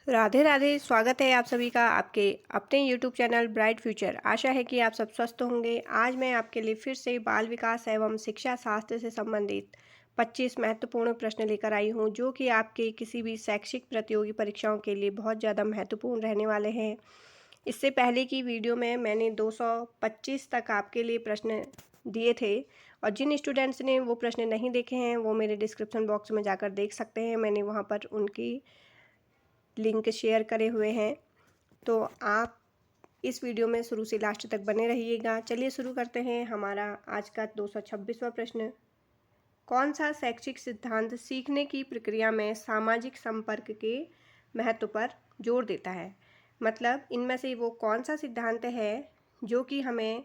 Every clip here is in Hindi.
राधे राधे। स्वागत है आप सभी का आपके अपने YouTube चैनल ब्राइट फ्यूचर। आशा है कि आप सब स्वस्थ होंगे। आज मैं आपके लिए फिर से बाल विकास एवं शिक्षा शास्त्र से संबंधित 25 महत्वपूर्ण प्रश्न लेकर आई हूं, जो कि आपके किसी भी शैक्षिक प्रतियोगी परीक्षाओं के लिए बहुत ज़्यादा महत्वपूर्ण रहने वाले हैं। इससे पहले की वीडियो में मैंने 225 तक आपके लिए प्रश्न दिए थे, और जिन स्टूडेंट्स ने वो प्रश्न नहीं देखे हैं वो मेरे डिस्क्रिप्शन बॉक्स में जाकर देख सकते हैं। मैंने वहाँ पर उनकी लिंक शेयर करे हुए हैं, तो आप इस वीडियो में शुरू से लास्ट तक बने रहिएगा। चलिए शुरू करते हैं हमारा आज का 226वां प्रश्न। कौन सा शैक्षिक सिद्धांत सीखने की प्रक्रिया में सामाजिक संपर्क के महत्व पर जोर देता है? मतलब इनमें से वो कौन सा सिद्धांत है जो कि हमें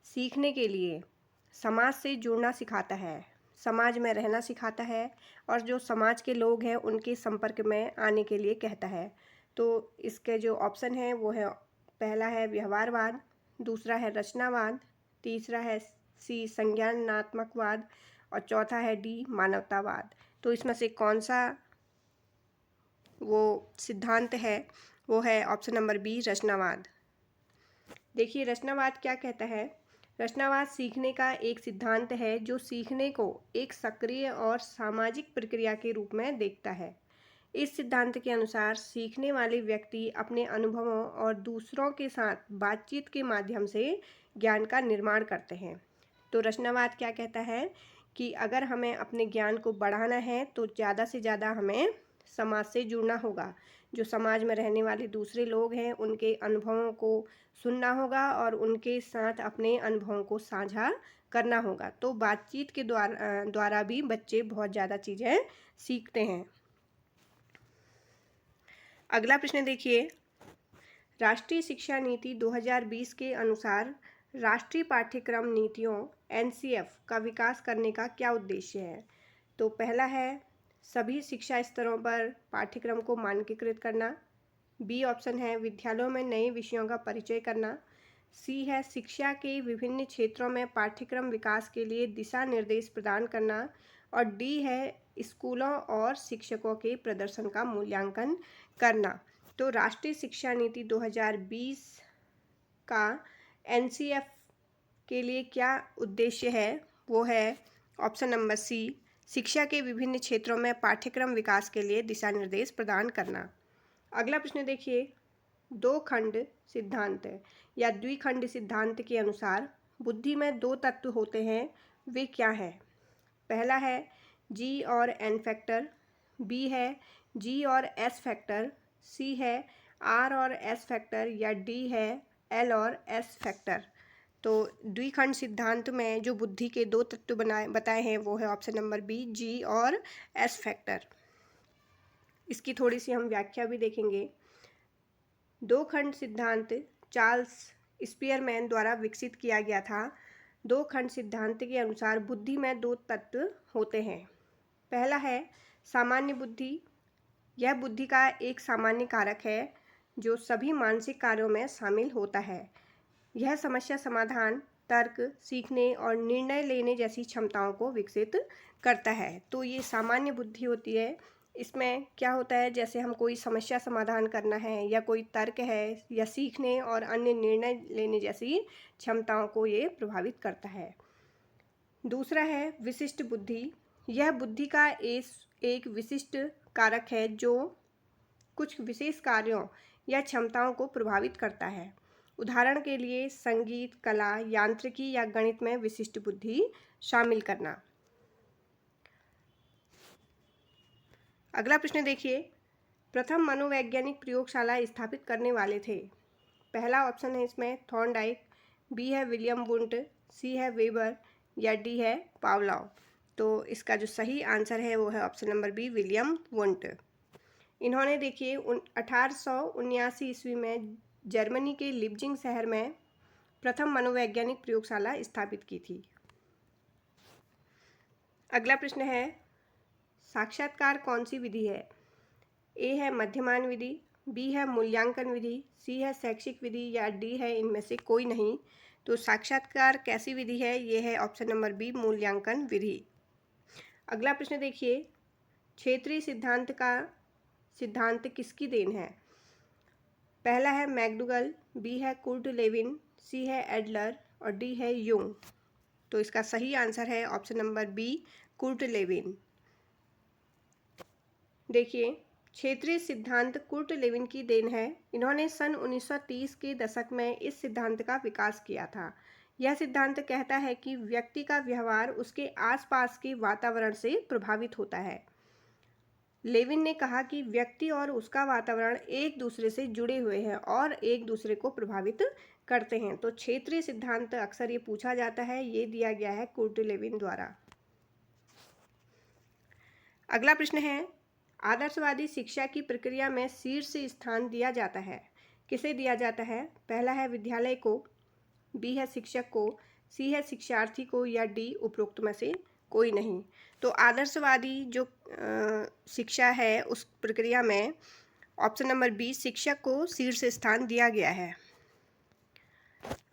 सीखने के लिए समाज से जुड़ना सिखाता है, समाज में रहना सिखाता है, और जो समाज के लोग हैं उनके संपर्क में आने के लिए कहता है। तो इसके जो ऑप्शन है वो है, पहला है व्यवहारवाद, दूसरा है रचनावाद, तीसरा है सी संज्ञानात्मकवाद, और चौथा है डी मानवतावाद। तो इसमें से कौन सा वो सिद्धांत है वो है ऑप्शन नंबर बी रचनावाद। देखिए रचनावाद क्या कहता है। रचनावाद सीखने का एक सिद्धांत है जो सीखने को एक सक्रिय और सामाजिक प्रक्रिया के रूप में देखता है। इस सिद्धांत के अनुसार सीखने वाले व्यक्ति अपने अनुभवों और दूसरों के साथ बातचीत के माध्यम से ज्ञान का निर्माण करते हैं। तो रचनावाद क्या कहता है कि अगर हमें अपने ज्ञान को बढ़ाना है तो ज़्यादा से ज़्यादा हमें समाज से जुड़ना होगा। जो समाज में रहने वाले दूसरे लोग हैं उनके अनुभवों को सुनना होगा और उनके साथ अपने अनुभवों को साझा करना होगा। तो बातचीत के द्वारा भी बच्चे बहुत ज़्यादा चीज़ें सीखते हैं। अगला प्रश्न देखिए। राष्ट्रीय शिक्षा नीति 2020 के अनुसार राष्ट्रीय पाठ्यक्रम नीतियों (एनसीएफ) का विकास करने का क्या उद्देश्य है? तो पहला है सभी शिक्षा स्तरों पर पाठ्यक्रम को मानकीकृत करना, बी ऑप्शन है विद्यालयों में नए विषयों का परिचय करना, सी है शिक्षा के विभिन्न क्षेत्रों में पाठ्यक्रम विकास के लिए दिशा निर्देश प्रदान करना, और डी है स्कूलों और शिक्षकों के प्रदर्शन का मूल्यांकन करना। तो राष्ट्रीय शिक्षा नीति 2020 का एनसीएफ के लिए क्या उद्देश्य है वो है ऑप्शन नंबर सी शिक्षा के विभिन्न क्षेत्रों में पाठ्यक्रम विकास के लिए दिशा निर्देश प्रदान करना। अगला प्रश्न देखिए। दो खंड सिद्धांत या द्विखंड सिद्धांत के अनुसार बुद्धि में दो तत्व होते हैं, वे क्या है? पहला है जी और एन फैक्टर, बी है जी और एस फैक्टर, सी है आर और एस फैक्टर, या डी है एल और एस फैक्टर। तो द्विखंड सिद्धांत में जो बुद्धि के दो तत्व बताए हैं वो है ऑप्शन नंबर बी जी और एस फैक्टर। इसकी थोड़ी सी हम व्याख्या भी देखेंगे। दो खंड सिद्धांत चार्ल्स स्पीयरमैन द्वारा विकसित किया गया था। दो खंड सिद्धांत के अनुसार बुद्धि में दो तत्व होते हैं। पहला है सामान्य बुद्धि। यह बुद्धि का एक सामान्य कारक है जो सभी मानसिक कार्यों में शामिल होता है। यह समस्या समाधान, तर्क, सीखने और निर्णय लेने जैसी क्षमताओं को विकसित करता है। तो ये सामान्य बुद्धि होती है। इसमें क्या होता है, जैसे हम कोई समस्या समाधान करना है या कोई तर्क है या सीखने और अन्य निर्णय लेने जैसी क्षमताओं को ये प्रभावित करता है। दूसरा है विशिष्ट बुद्धि। यह बुद्धि का एक विशिष्ट कारक है जो कुछ विशेष कार्यों या क्षमताओं को प्रभावित करता है। उदाहरण के लिए संगीत, कला, यांत्रिकी या गणित में विशिष्ट बुद्धि शामिल करना। अगला प्रश्न देखिए। प्रथम मनोवैज्ञानिक प्रयोगशाला स्थापित करने वाले थे? पहला ऑप्शन है इसमें थॉर्नडाइक, बी है विलियम वुंट, सी है वेबर, या डी है पावलोव। तो इसका जो सही आंसर है वो है option number B William Wundt. इन्होंने देखिए 1879 ईस्वी में जर्मनी के लिप्जिंग शहर में प्रथम मनोवैज्ञानिक प्रयोगशाला स्थापित की थी। अगला प्रश्न है साक्षात्कार कौन सी विधि है? ए है मध्यमान विधि, बी है मूल्यांकन विधि, सी है शैक्षिक विधि, या डी है इनमें से कोई नहीं। तो साक्षात्कार कैसी विधि है? ये है ऑप्शन नंबर बी मूल्यांकन विधि। अगला प्रश्न देखिए। क्षेत्रीय सिद्धांत किसकी देन है? पहला है मैकडूगल, बी है कुर्ट लेविन, सी है एडलर और डी है यूंग। तो इसका सही आंसर है option number B, Kurt Lewin. देखिए, क्षेत्रीय सिद्धांत कुर्ट लेविन की देन है। इन्होंने सन 1930 के दशक में इस सिद्धांत का विकास किया था। यह सिद्धांत कहता है कि व्यक्ति का व्यवहार उसके आसपास के वातावरण से प्रभावित होता है। लेविन ने कहा कि व्यक्ति और उसका वातावरण एक दूसरे से जुड़े हुए हैं और एक दूसरे को प्रभावित करते हैं। तो क्षेत्रीय सिद्धांत अक्सर ये पूछा जाता है, ये दिया गया है कुर्ट लेविन द्वारा। अगला प्रश्न है, आदर्शवादी शिक्षा की प्रक्रिया में शीर्ष स्थान दिया जाता है। किसे दिया जाता है? पहला है विद्यालय को, बी है शिक्षक को, सी है शिक्षार्थी को या डी उपरोक्त में से कोई नहीं। तो आदर्शवादी जो शिक्षा है उस प्रक्रिया में ऑप्शन नंबर बी, शिक्षक को शीर्ष स्थान दिया गया है।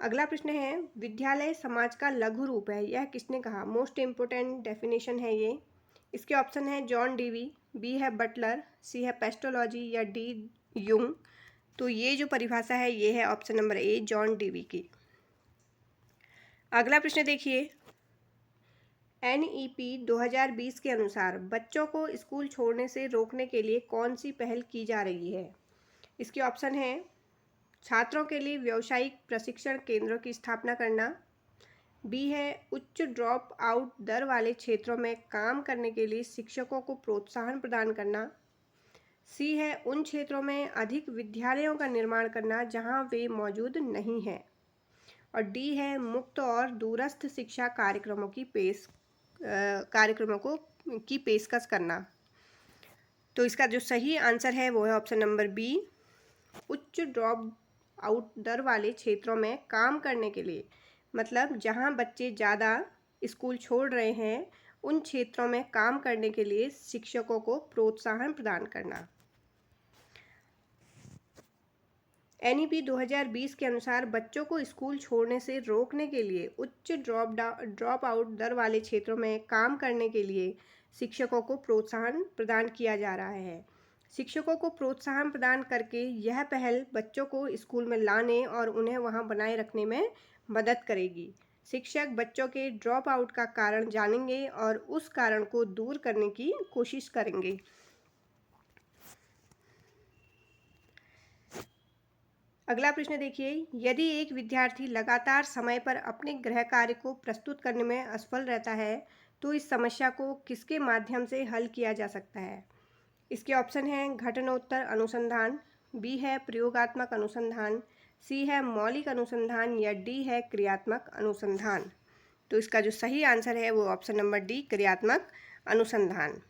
अगला प्रश्न है, विद्यालय समाज का लघु रूप है, यह किसने कहा? मोस्ट इम्पोर्टेंट डेफिनेशन है ये। इसके ऑप्शन है जॉन डीवी, बी है बटलर, सी है पेस्टोलॉजी या डी यूंग। तो ये जो परिभाषा है ये है ऑप्शन नंबर ए, जॉन डीवी की। अगला प्रश्न देखिए, NEP 2020 के अनुसार बच्चों को स्कूल छोड़ने से रोकने के लिए कौन सी पहल की जा रही है? इसके ऑप्शन है छात्रों के लिए व्यावसायिक प्रशिक्षण केंद्रों की स्थापना करना, बी है उच्च ड्रॉप आउट दर वाले क्षेत्रों में काम करने के लिए शिक्षकों को प्रोत्साहन प्रदान करना, सी है उन क्षेत्रों में अधिक विद्यालयों का निर्माण करना जहां वे मौजूद नहीं हैं, और डी है मुक्त और दूरस्थ शिक्षा कार्यक्रमों की पेशकश करना। तो इसका जो सही आंसर है वो है ऑप्शन नंबर बी, उच्च ड्रॉप आउट दर वाले क्षेत्रों में काम करने के लिए, मतलब जहां बच्चे ज़्यादा स्कूल छोड़ रहे हैं उन क्षेत्रों में काम करने के लिए शिक्षकों को प्रोत्साहन प्रदान करना। NEP 2020 के अनुसार बच्चों को स्कूल छोड़ने से रोकने के लिए उच्च ड्रॉप आउट दर वाले क्षेत्रों में काम करने के लिए शिक्षकों को प्रोत्साहन प्रदान किया जा रहा है। शिक्षकों को प्रोत्साहन प्रदान करके यह पहल बच्चों को स्कूल में लाने और उन्हें वहां बनाए रखने में मदद करेगी। शिक्षक बच्चों के ड्रॉप आउट का कारण जानेंगे और उस कारण को दूर करने की कोशिश करेंगे। अगला प्रश्न देखिए, यदि एक विद्यार्थी लगातार समय पर अपने गृह कार्य को प्रस्तुत करने में असफल रहता है तो इस समस्या को किसके माध्यम से हल किया जा सकता है? इसके ऑप्शन हैं घटनोत्तर अनुसंधान, बी है प्रयोगात्मक अनुसंधान, सी है मौलिक अनुसंधान या डी है क्रियात्मक अनुसंधान। तो इसका जो सही आंसर है वो ऑप्शन नंबर डी, क्रियात्मक अनुसंधान।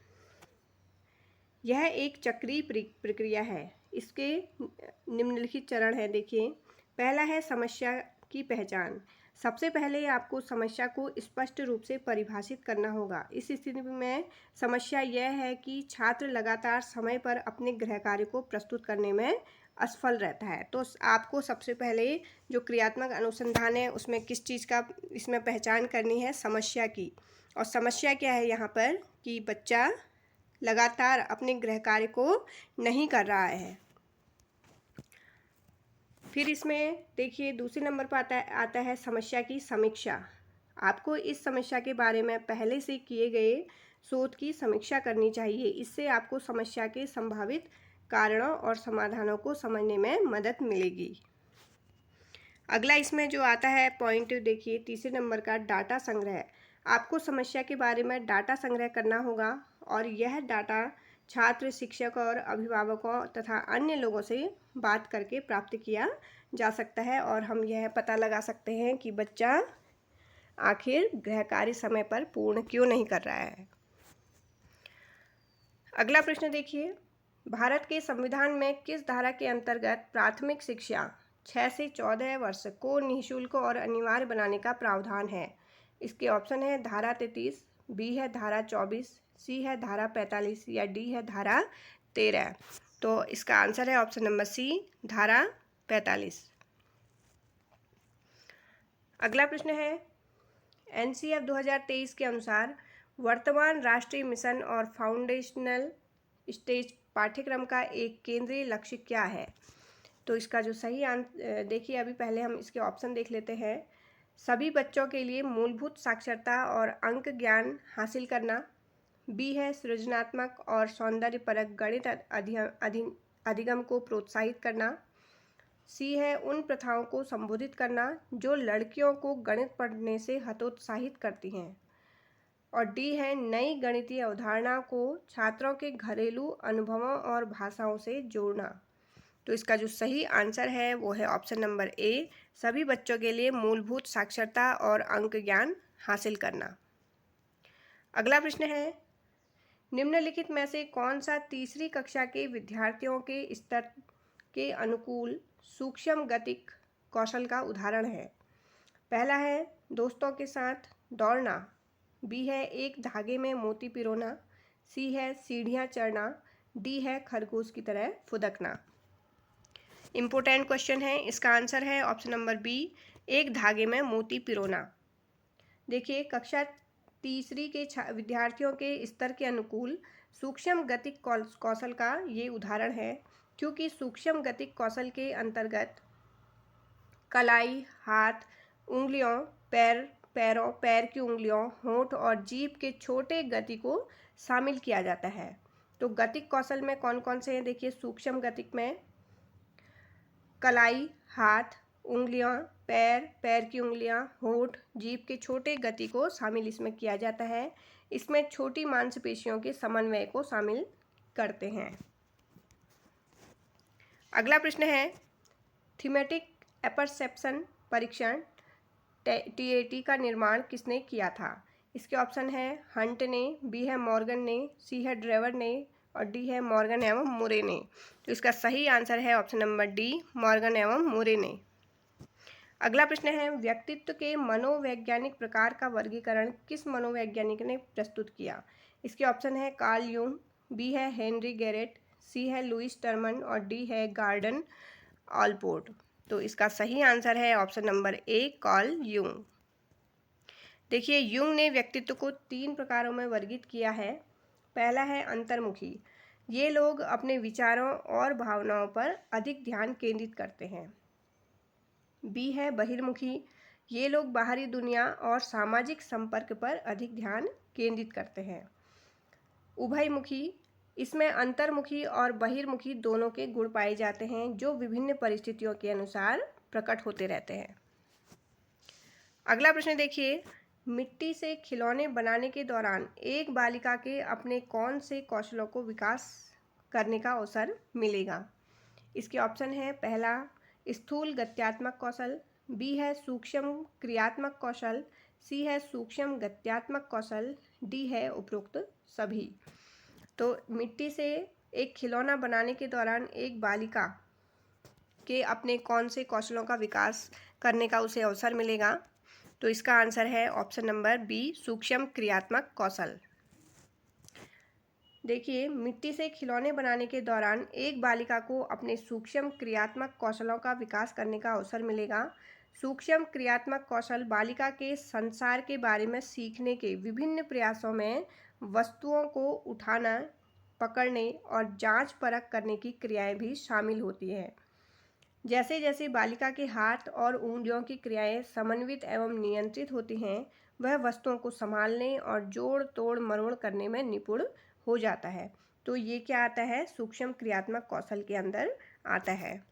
यह एक चक्रीय प्रक्रिया है। इसके निम्नलिखित चरण हैं, देखिए। पहला है समस्या की पहचान। सबसे पहले आपको समस्या को स्पष्ट रूप से परिभाषित करना होगा। इस स्थिति में समस्या यह है कि छात्र लगातार समय पर अपने गृह कार्य को प्रस्तुत करने में असफल रहता है। तो आपको सबसे पहले जो क्रियात्मक अनुसंधान है उसमें किस चीज़ का इसमें पहचान करनी है? समस्या की। और समस्या क्या है यहाँ पर कि बच्चा लगातार अपने गृह कार्य को नहीं कर रहा है। फिर इसमें देखिए दूसरे नंबर पर आता है समस्या की समीक्षा। आपको इस समस्या के बारे में पहले से किए गए शोध की समीक्षा करनी चाहिए। इससे आपको समस्या के संभावित कारणों और समाधानों को समझने में मदद मिलेगी। अगला इसमें जो आता है पॉइंट देखिए तीसरे नंबर का, डाटा संग्रह। आपको समस्या के बारे में डाटा संग्रह करना होगा और यह डाटा छात्र, शिक्षक और अभिभावकों तथा अन्य लोगों से बात करके प्राप्त किया जा सकता है और हम यह पता लगा सकते हैं कि बच्चा आखिर गृह कार्य समय पर पूर्ण क्यों नहीं कर रहा है। अगला प्रश्न देखिए, भारत के संविधान में किस धारा के अंतर्गत प्राथमिक शिक्षा 6 से 14 वर्ष को निःशुल्क और अनिवार्य बनाने का प्रावधान है? इसके ऑप्शन है धारा 33, बी है धारा 24, सी है धारा 45 या डी है धारा 13। तो इसका आंसर है ऑप्शन नंबर सी, धारा 45। अगला प्रश्न है, NCF 2023 के अनुसार वर्तमान राष्ट्रीय मिशन और फाउंडेशनल स्टेज पाठ्यक्रम का एक केंद्रीय लक्ष्य क्या है? तो इसका जो सही देखिए, अभी पहले हम इसके ऑप्शन देख लेते हैं। सभी बच्चों के लिए मूलभूत साक्षरता और अंक ज्ञान हासिल करना। बी है सृजनात्मक और सौंदर्यपरक गणित अधिगम को प्रोत्साहित करना। सी है उन प्रथाओं को संबोधित करना जो लड़कियों को गणित पढ़ने से हतोत्साहित करती हैं। और डी है नई गणितीय अवधारणा को छात्रों के घरेलू अनुभवों और भाषाओं से जोड़ना। तो इसका जो सही आंसर है वो है ऑप्शन नंबर ए, सभी बच्चों के लिए मूलभूत साक्षरता और अंक ज्ञान हासिल करना। अगला प्रश्न है, निम्नलिखित में से कौन सा तीसरी कक्षा के विद्यार्थियों के स्तर के अनुकूल सूक्ष्म गतिक कौशल का उदाहरण है? पहला है दोस्तों के साथ दौड़ना। बी है एक धागे में मोती पिरोना। सी है सीढ़ियाँ चढ़ना। डी है खरगोश की तरह फुदकना। इम्पोर्टेंट क्वेश्चन है, इसका आंसर है ऑप्शन नंबर बी, एक धागे में मोती पिरोना। देखिए, कक्षा तीसरी के विद्यार्थियों के स्तर के अनुकूल सूक्ष्म गतिक कौशल का ये उदाहरण है, क्योंकि सूक्ष्म गतिक कौशल के अंतर्गत कलाई, हाथ, उंगलियों, पैर की उंगलियों, होंठ और जीभ के छोटे गति को शामिल किया जाता है। तो गतिक कौशल में कौन कौन से हैं? देखिए, सूक्ष्म गतिक में कलाई, हाथ, उंगलियां, पैर की उंगलियां, होंठ, जीभ के छोटे गति को शामिल इसमें किया जाता है। इसमें छोटी मांसपेशियों के समन्वय को शामिल करते हैं। अगला प्रश्न है, थीमेटिक एपरसेप्शन परीक्षण TAT का निर्माण किसने किया था? इसके ऑप्शन है हंट ने, बी है मॉर्गन ने, सी है ड्रेवर ने और डी है मॉर्गन एवं मुरे ने। तो इसका सही आंसर है ऑप्शन नंबर डी, मॉर्गन एवं मुरे ने। अगला प्रश्न है, व्यक्तित्व के मनोवैज्ञानिक प्रकार का वर्गीकरण किस मनोवैज्ञानिक ने प्रस्तुत किया? इसके ऑप्शन है कार्ल यूंग, बी है हेनरी गैरेट, सी है लुइस टर्मन और डी है गॉर्डन ऑलपोर्ट। तो इसका सही आंसर है option number A, Carl Jung. देखिए, यूंग ने व्यक्तित्व को 3 प्रकारों में वर्गीकृत किया है। पहला है अंतर्मुखी, ये लोग अपने विचारों और भावनाओं पर अधिक ध्यान केंद्रित करते हैं। बी है बहिर्मुखी, ये लोग बाहरी दुनिया और सामाजिक संपर्क पर अधिक ध्यान केंद्रित करते हैं। उभयमुखी, इसमें अंतर्मुखी और बहिर्मुखी दोनों के गुण पाए जाते हैं, जो विभिन्न परिस्थितियों के अनुसार प्रकट होते रहते हैं। अगला प्रश्न देखिए, मिट्टी से खिलौने बनाने के दौरान एक बालिका के अपने कौन से कौशलों को विकास करने का अवसर मिलेगा? इसके ऑप्शन है पहला स्थूल गत्यात्मक कौशल, बी है सूक्ष्म क्रियात्मक कौशल, सी है सूक्ष्म गत्यात्मक कौशल, डी है उपरोक्त सभी। तो मिट्टी से एक खिलौना बनाने के दौरान एक बालिका के अपने कौन से कौशलों का विकास करने का उसे अवसर मिलेगा? तो इसका आंसर है ऑप्शन नंबर बी, सूक्ष्म क्रियात्मक कौशल। देखिए, मिट्टी से खिलौने बनाने के दौरान एक बालिका को अपने सूक्ष्म क्रियात्मक कौशलों का विकास करने का अवसर मिलेगा। सूक्ष्म क्रियात्मक कौशल बालिका के संसार के बारे में सीखने के विभिन्न प्रयासों में वस्तुओं को उठाना, पकड़ने और जांच परख करने की क्रियाएं भी शामिल होती हैं। जैसे जैसे बालिका के हाथ और उंगलियों की क्रियाएं समन्वित एवं नियंत्रित होती हैं, वह वस्तुओं को संभालने और जोड़ तोड़ मरोड़ करने में निपुण हो जाता है। तो ये क्या आता है? सूक्ष्म क्रियात्मक कौशल के अंदर आता है।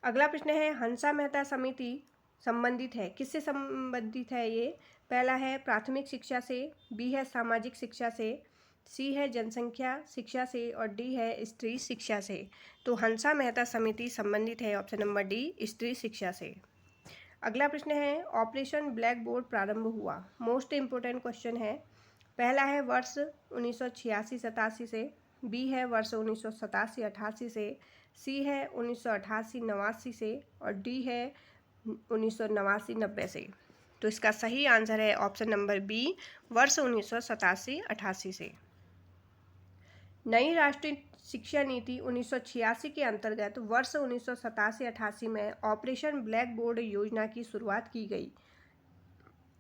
अगला प्रश्न है, हंसा मेहता समिति संबंधित है, किससे संबंधित है ये? पहला है प्राथमिक शिक्षा से, बी है सामाजिक शिक्षा से, सी है जनसंख्या शिक्षा से और डी है स्त्री शिक्षा से। तो हंसा मेहता समिति संबंधित है ऑप्शन नंबर डी, स्त्री शिक्षा से। अगला प्रश्न है, ऑपरेशन ब्लैक बोर्ड प्रारंभ हुआ, मोस्ट इम्पोर्टेंट क्वेश्चन है। पहला है वर्ष 1986-87 से, बी है वर्ष 1987-88 से, सी है 1988-89 से और डी है 1989-90 से। तो इसका सही आंसर है ऑप्शन नंबर बी, वर्ष 1987-88 से। नई राष्ट्रीय शिक्षा नीति 1986 के अंतर्गत वर्ष 1987-88 में ऑपरेशन ब्लैक बोर्ड योजना की शुरुआत की गई।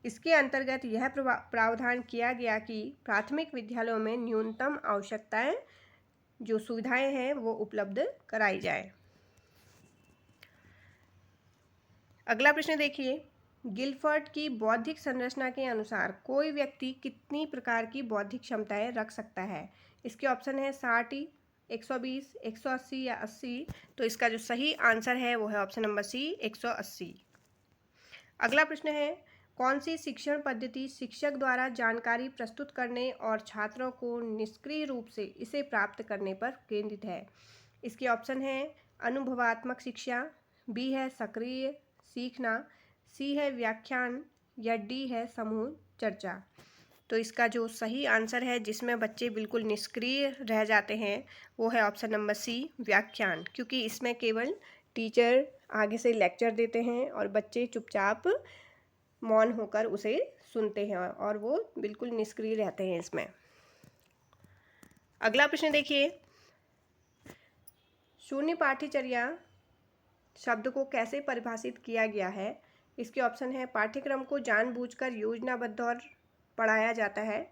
इसके अंतर्गत यह प्रावधान किया गया कि प्राथमिक विद्यालयों में न्यूनतम आवश्यकताएं जो सुविधाएं हैं वो उपलब्ध कराई जाए। अगला प्रश्न देखिए, गिलफर्ड की बौद्धिक संरचना के अनुसार कोई व्यक्ति कितनी प्रकार की बौद्धिक क्षमताएं रख सकता है? इसके ऑप्शन है 60, 120, 180 या 80। तो इसका जो सही आंसर है वो है ऑप्शन नंबर सी, 180। अगला प्रश्न है, कौन सी शिक्षण पद्धति शिक्षक द्वारा जानकारी प्रस्तुत करने और छात्रों को निष्क्रिय रूप से इसे प्राप्त करने पर केंद्रित है? इसके ऑप्शन है अनुभवात्मक शिक्षा, बी है सक्रिय सीखना, सी है व्याख्यान या डी है समूह चर्चा। तो इसका जो सही आंसर है जिसमें बच्चे बिल्कुल निष्क्रिय रह जाते हैं वो है ऑप्शन नंबर सी, व्याख्यान, क्योंकि इसमें केवल टीचर आगे से लेक्चर देते हैं और बच्चे चुपचाप मौन होकर उसे सुनते हैं और वो बिल्कुल निष्क्रिय रहते हैं इसमें। अगला प्रश्न देखिए, शून्य पाठ्यचर्या शब्द को कैसे परिभाषित किया गया है? इसके ऑप्शन है पाठ्यक्रम को जानबूझकर योजनाबद्ध और पढ़ाया जाता है,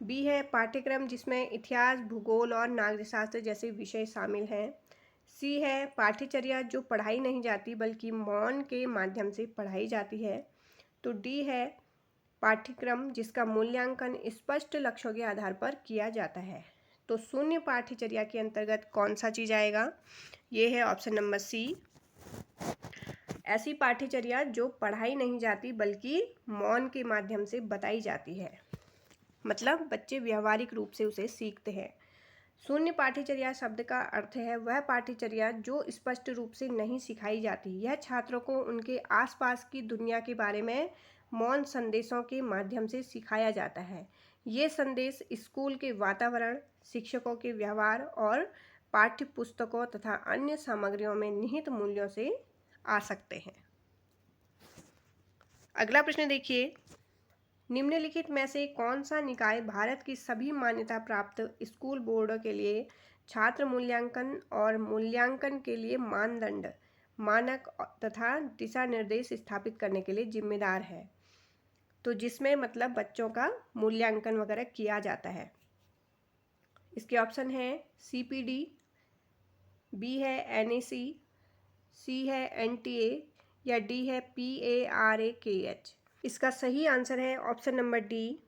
बी है पाठ्यक्रम जिसमें इतिहास, भूगोल और नागरिकशास्त्र जैसे विषय शामिल हैं, सी है पाठ्यचर्या जो पढ़ाई नहीं जाती बल्कि मौन के माध्यम से पढ़ाई जाती है, तो डी है पाठ्यक्रम जिसका मूल्यांकन स्पष्ट लक्ष्यों के आधार पर किया जाता है। तो शून्य पाठ्यचर्या के अंतर्गत कौन सा चीज़ आएगा? ये है ऑप्शन नंबर सी, ऐसी पाठ्यचर्या जो पढ़ाई नहीं जाती बल्कि मौन के माध्यम से बताई जाती है, मतलब बच्चे व्यवहारिक रूप से उसे सीखते हैं। शून्य पाठ्यचर्या शब्द का अर्थ है वह पाठ्यचर्या जो स्पष्ट रूप से नहीं सिखाई जाती। यह छात्रों को उनके आसपास की दुनिया के बारे में मौन संदेशों के माध्यम से सिखाया जाता है। ये संदेश स्कूल के वातावरण, शिक्षकों के व्यवहार और पाठ्य पुस्तकों तथा अन्य सामग्रियों में निहित मूल्यों से आ सकते हैं। अगला प्रश्न देखिए, निम्नलिखित में से कौन सा निकाय भारत की सभी मान्यता प्राप्त स्कूल बोर्डों के लिए छात्र मूल्यांकन और मूल्यांकन के लिए मानदंड, मानक तथा दिशा निर्देश स्थापित करने के लिए जिम्मेदार है? तो जिसमें मतलब बच्चों का मूल्यांकन वगैरह किया जाता है। इसके ऑप्शन है CPD, बी है NAC, सी है NTA या डी है PARAKH। इसका सही आंसर है ऑप्शन नंबर डी,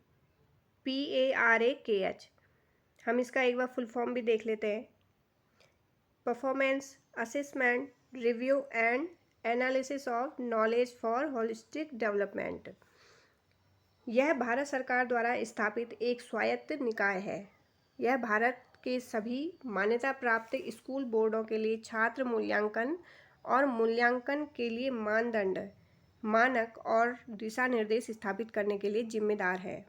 PARAKH। हम इसका एक बार फुल फॉर्म भी देख लेते हैं, performance assessment review and analysis of knowledge for holistic development. यह भारत सरकार द्वारा स्थापित एक स्वायत्त निकाय है। यह भारत के सभी मान्यता प्राप्त स्कूल बोर्डों के लिए छात्र मूल्यांकन और मूल्यांकन के लिए मानदंड, मानक और दिशा निर्देश स्थापित करने के लिए जिम्मेदार है।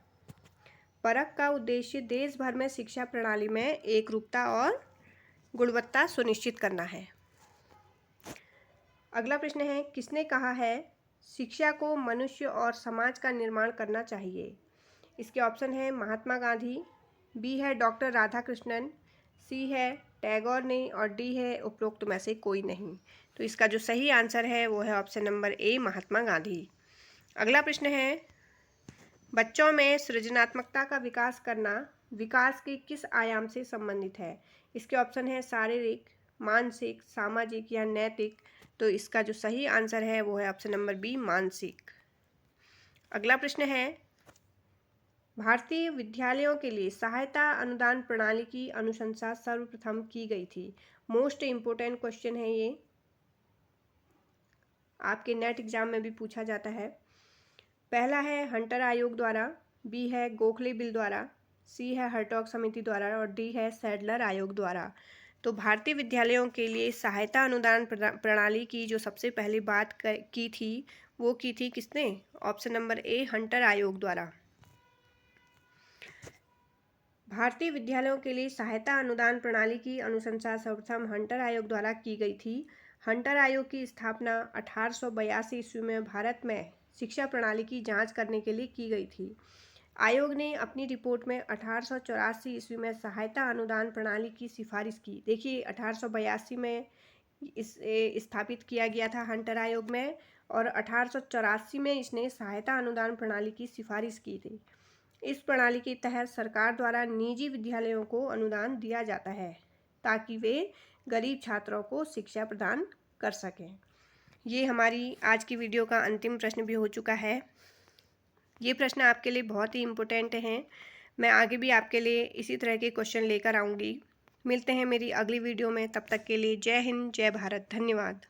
परख का उद्देश्य देश भर में शिक्षा प्रणाली में एकरूपता और गुणवत्ता सुनिश्चित करना है। अगला प्रश्न है, किसने कहा है शिक्षा को मनुष्य और समाज का निर्माण करना चाहिए? इसके ऑप्शन है महात्मा गांधी, बी है डॉक्टर राधाकृष्णन, सी है टैगोर ने और डी है उपरोक्त में से कोई नहीं। तो इसका जो सही आंसर है वो है ऑप्शन नंबर ए, महात्मा गांधी। अगला प्रश्न है, बच्चों में सृजनात्मकता का विकास करना विकास के किस आयाम से संबंधित है? इसके ऑप्शन है शारीरिक, मानसिक, सामाजिक या नैतिक। तो इसका जो सही आंसर है वो है ऑप्शन नंबर बी, मानसिक। अगला प्रश्न है, भारतीय विद्यालयों के लिए सहायता अनुदान प्रणाली की अनुशंसा सर्वप्रथम की गई थी? मोस्ट इम्पोर्टेंट क्वेश्चन है ये, आपके नेट एग्जाम में भी पूछा जाता है। पहला है हंटर आयोग द्वारा, बी है गोखले बिल द्वारा, सी है हर्टॉग समिति द्वारा और डी है सैडलर आयोग द्वारा। तो भारतीय विद्यालयों के लिए सहायता अनुदान प्रणाली की जो सबसे पहली बात की थी वो की थी किसने? ऑप्शन नंबर ए, हंटर आयोग द्वारा। भारतीय विद्यालयों के लिए सहायता अनुदान प्रणाली की अनुशंसा सर्वप्रथम हंटर आयोग द्वारा की गई थी। हंटर आयोग की स्थापना 1882 ईस्वी में भारत में शिक्षा प्रणाली की जांच करने के लिए की गई थी। आयोग ने अपनी रिपोर्ट में 1884 ईस्वी में सहायता अनुदान प्रणाली की सिफारिश की। देखिए 1882 में इसे स्थापित किया गया था हंटर आयोग में और 1884 में इसने सहायता अनुदान प्रणाली की सिफारिश की थी। इस प्रणाली के तहत सरकार द्वारा निजी विद्यालयों को अनुदान दिया जाता है। ताकि वे गरीब छात्रों को शिक्षा प्रदान कर सकें। ये हमारी आज की वीडियो का अंतिम प्रश्न भी हो चुका है। ये प्रश्न आपके लिए बहुत ही इम्पोर्टेंट हैं। मैं आगे भी आपके लिए इसी तरह के क्वेश्चन लेकर आऊँगी। मिलते हैं मेरी अगली वीडियो में, तब तक के लिए जय हिंद, जय भारत, धन्यवाद।